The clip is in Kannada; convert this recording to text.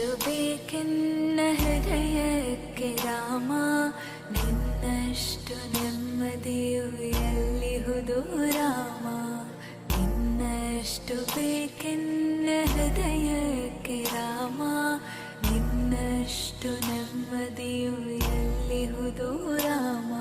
ನಿನ್ನಷ್ಟು ಬೇಕೆನ್ನ ಹೃದಯಕ್ಕೆ ರಾಮ, ನಿನ್ನಷ್ಟು ನೆಮ್ಮದಿಯು ಎಲ್ಲಿಹುದು ರಾಮ. ನಿನ್ನಷ್ಟು ಬೇಕೆನ್ನ ಹೃದಯಕ್ಕೆ ರಾಮ, ನಿನ್ನಷ್ಟು ನೆಮ್ಮದಿಯು ಎಲ್ಲಿಹುದು ರಾಮ.